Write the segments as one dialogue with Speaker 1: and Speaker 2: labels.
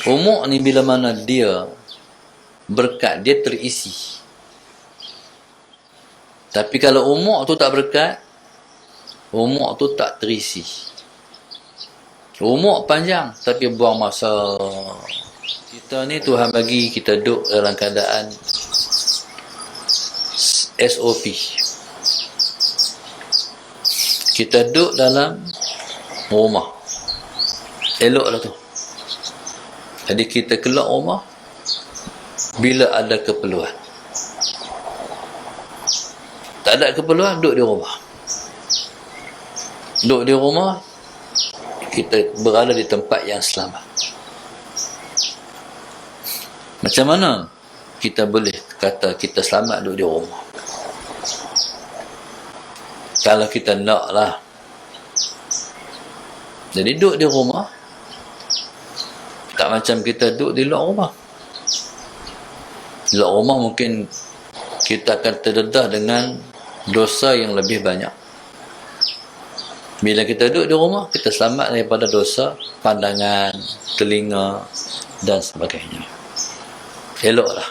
Speaker 1: Umur ni bila mana dia berkat, dia terisi. Tapi kalau umur tu tak berkat, umur tu tak terisi. Umur panjang tapi buang masa. Kita ni Tuhan bagi kita duduk dalam keadaan SOP. Kita duduk dalam rumah. Eloklah tu. Jadi kita keluar rumah bila ada keperluan. Tak ada keperluan, duduk di rumah. Duduk di rumah, kita berada di tempat yang selamat. Macam mana kita boleh kata kita selamat duduk di rumah? Kalau kita nak lah. Jadi duduk di rumah, tak macam kita duduk di luar rumah. Di luar rumah mungkin kita akan terdedah dengan dosa yang lebih banyak. Bila kita duduk di rumah, kita selamat daripada dosa pandangan, telinga dan sebagainya. Eloklah.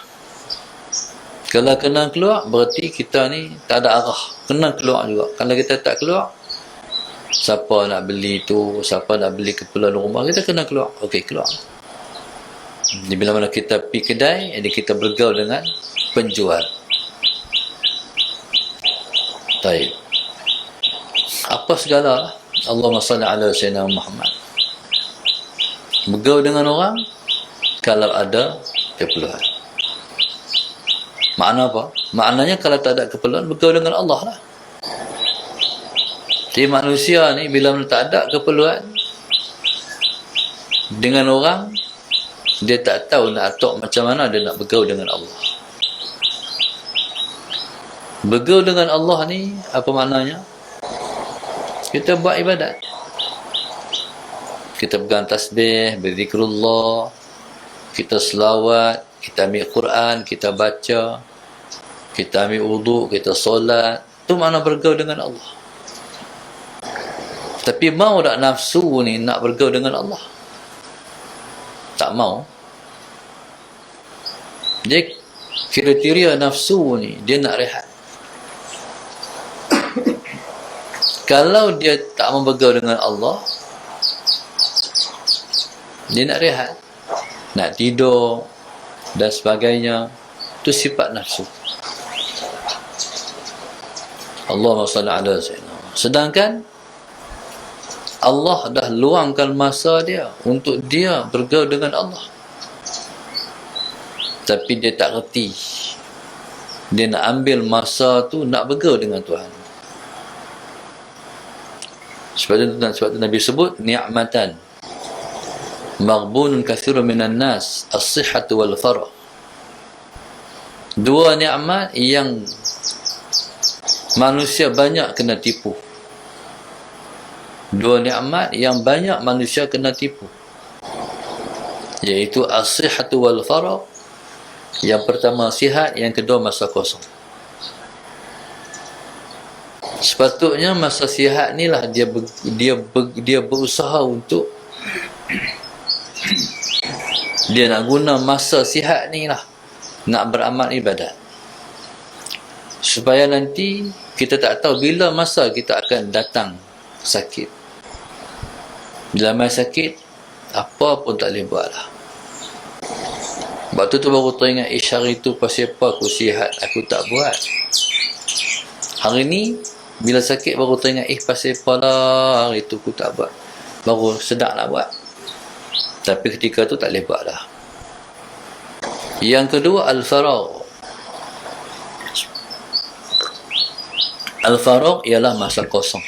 Speaker 1: Kalau kena keluar, berarti kita ni tak ada arah. Kena keluar juga. Kalau kita tak keluar, siapa nak beli tu, siapa nak beli keperluan rumah, kita kena keluar. Okey, keluar. Jadi bila mana kita pergi kedai, jadi kita bergaul dengan penjual. Baik. Apa segala, Allahumma salli ala sayyidina Muhammad. Bergaul dengan orang kalau ada keperluan. Makna apa? Maknanya kalau tak ada keperluan, bergaul dengan Allah lah. Jadi manusia ni bila mana tak ada keperluan dengan orang, dia tak tahu nak atok macam mana dia nak bergaul dengan Allah. Bergaul dengan Allah ni apa maknanya? Kita buat ibadat. Kita pegang tasbih, berzikrullah, kita selawat, kita ambil Quran, kita baca, kita ambil wuduk, kita solat. Itu makna bergaul dengan Allah. Tapi mau tak nafsu ni nak bergaul dengan Allah? Tak mau. Dia kriteria nafsu ni, dia nak rehat. Kalau dia tak mau bergaul dengan Allah, dia nak rehat, nak tidur dan sebagainya. Itu sifat nafsu. Allahumma salli ala sayyidina. Sedangkan Allah dah luangkan masa dia untuk dia bergaul dengan Allah. Tapi dia tak reti. Dia nak ambil masa tu nak bergaul dengan Tuhan. Sebab itu Nabi sebut ni'matan maghbunun kathirun minan nas as-sihhatu wal farah. Dua nikmat yang manusia banyak kena tipu. Dua nikmat yang banyak manusia kena tipu, iaitu as-sihhatu wal farah. Yang pertama sihat, yang kedua masa kosong. Sepatutnya masa sihat ni lah dia berusaha untuk dia nak guna masa sihat ni lah nak beramal ibadat, supaya nanti kita tak tahu bila masa kita akan datang sakit. Bila mai sakit, apa pun tak boleh buat lah. Waktu tu baru teringat, hari tu pasal apa aku sihat aku tak buat. Hari ni bila sakit baru teringat, pasal apa lah hari tu aku tak buat. Baru sedar nak buat. Tapi ketika tu tak boleh buat dah. Yang kedua, al-faragh. Al-faragh ialah masa kosong.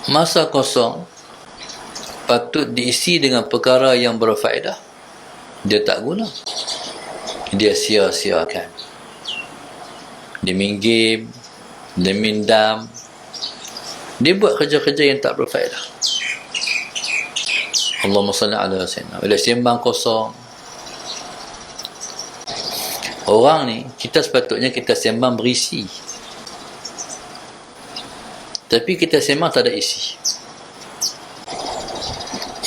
Speaker 1: Masa kosong patut diisi dengan perkara yang berfaedah. Dia tak guna. Dia sia-siakan. Dia main game, dia mindam, dia buat kerja-kerja yang tak berfaedah. Allahumma salli ala sayyidina. Bila sembang kosong, orang ni, kita sepatutnya kita sembang berisi, tapi kita sembang tak ada isi.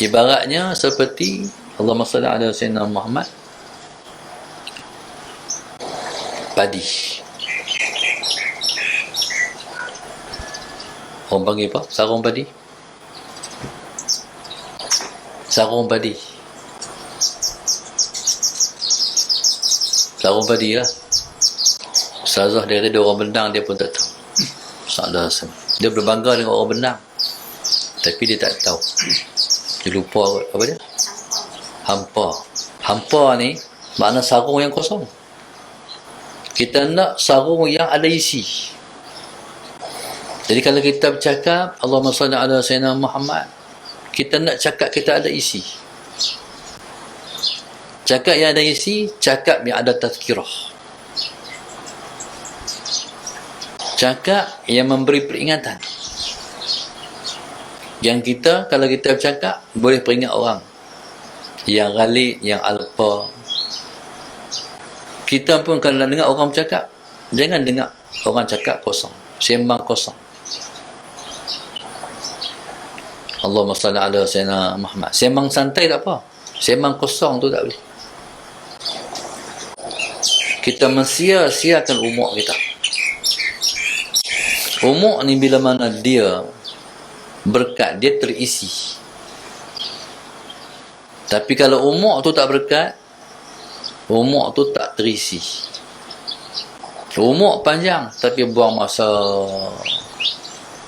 Speaker 1: Ibaratnya seperti Allahumma salli ala Sayyidina Muhammad, padi. Orang panggil apa? Sarung padi. Sarung padi. Sarung padi lah. Ustazah dia kata dia orang Benang, dia pun tak tahu. Dia berbangga dengan orang Benang, tapi dia tak tahu. Dia lupa apa dia? Hampa. Hampa ni makna sarung yang kosong. Kita nak sarung yang ada isi. Jadi kalau kita bercakap Allahumma salli ala Sayyidina Muhammad, kita nak cakap kita ada isi. Cakap yang ada isi, cakap yang ada tazkirah. Cakap yang memberi peringatan. Yang kita, kalau kita bercakap, boleh peringat orang. Yang ghalib, yang alpa. Kita pun kalau nak dengar orang bercakap, jangan dengar orang cakap kosong. Sembang kosong. Allahumma salli ala Sayyidina Muhammad. Sembang santai tak apa. Sembang kosong tu tak boleh. Kita mensia-siakan umur kita. Umur ni bila mana dia berkat, dia terisi. Tapi kalau umur tu tak berkat, umur tu tak terisi. Umur panjang tapi buang masa.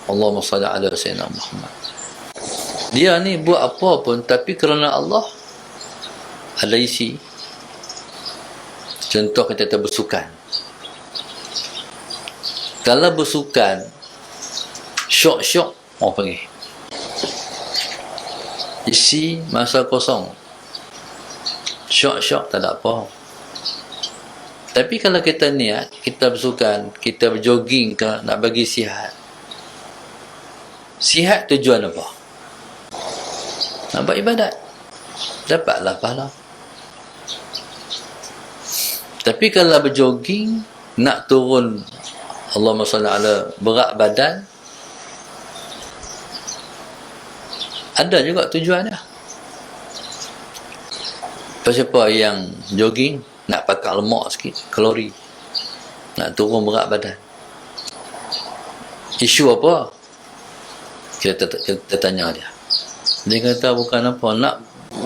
Speaker 1: Allahumma salli ala Sayyidina Muhammad. Dia ni buat apa pun tapi kerana Allah ada isi. Contoh kita bersukan. Kalau bersukan syok-syok orang panggil isi masa kosong, syok-syok tak ada apa. Tapi kalau kita niat, kita bersukan, kita berjoging ke, nak bagi sihat. Sihat tujuan apa? Nak buat ibadat, dapatlah pahala. Tapi kalau berjoging, nak turun Allahumma salli ala berat badan, ada juga tujuannya. Siapa yang jogging nak pakai lemak sikit, kalori, nak turun berat badan. Isu apa? Kita tanya dia. Dia kata bukan apa, nak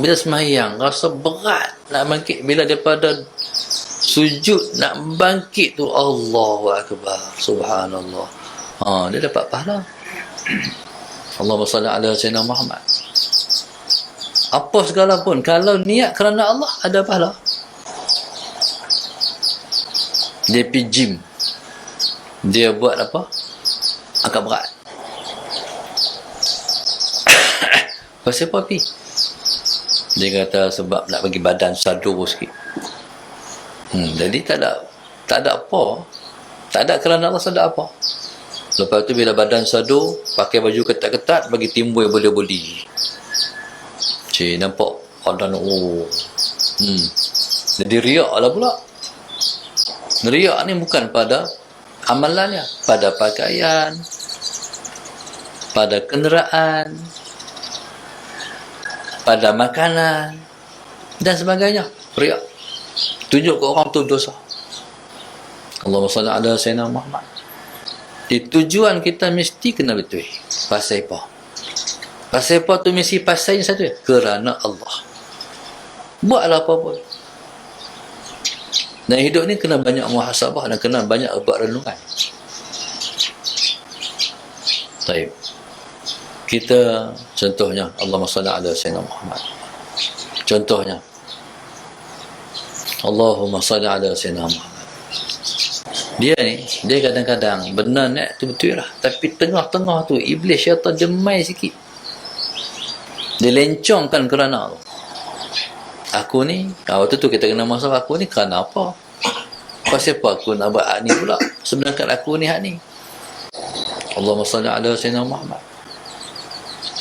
Speaker 1: bila sembahyang rasa berat nak bangkit, bila daripada sujud nak bangkit tu Allahu Akbar, subhanallah. Dia dapat pahala. Allahumma salli ala Sayyidina Muhammad. Apa segala pun, kalau niat kerana Allah, ada pahala. Dia pergi gym, dia buat apa? Angkat berat. Pasal apa pergi? Dia kata sebab nak bagi badan sadur sikit. Jadi tak ada apa. Tak ada kerana Allah, tak ada apa. Lepas tu bila badan sadur, pakai baju ketat-ketat, bagi timbul boleh-boleh. Cik, nampak ada jadi riak lah pula. Riak ni bukan pada amalannya, pada pakaian, pada kenderaan, pada makanan dan sebagainya. Riak, tunjuk ke orang tu dosa. Allahumma salli ala Sayyidina Muhammad. Tujuan kita mesti kena betul. Pasal apa? Pasal apa tu mesti pasal yang satu, kerana Allah. Buatlah apa pun. Dan hidup ni kena banyak muhasabah dan kena banyak buat renungan. Baik. Kita contohnya Allahumma salli ala Sayyidina Muhammad. Contohnya Allahumma salli ala Sayyidina Muhammad. Dia ni, dia kadang-kadang benar ni tu betul lah, tapi tengah-tengah tu iblis syaitan jemai sikit. Dia lencongkan kerana aku ni, waktu tu kita kena masalah aku ni kerana apa? Pasal apa aku nak buat hak ni pula, sedangkan aku ni hak ni. Allahumma salli ala Sayyidina Muhammad.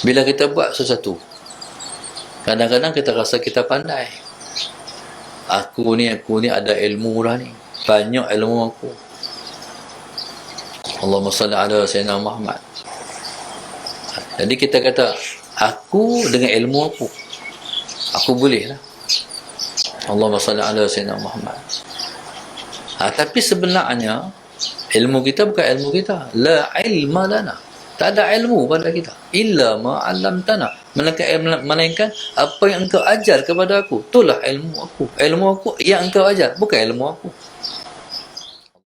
Speaker 1: Bila kita buat sesuatu, kadang-kadang kita rasa kita pandai. Aku ni ada ilmu dah ni, banyak ilmu aku. Allahumma salli ala Sayyidina Muhammad. Jadi kita kata Aku dengan ilmu aku boleh lah. Allahumma salli ala sayyidina Muhammad. Tapi sebenarnya ilmu kita bukan ilmu kita. La ilma lana. Tak ada ilmu pada kita. Illa ma 'allamtana. Melainkan apa yang engkau ajar kepada aku. Itulah ilmu aku. Ilmu aku yang engkau ajar, bukan ilmu aku.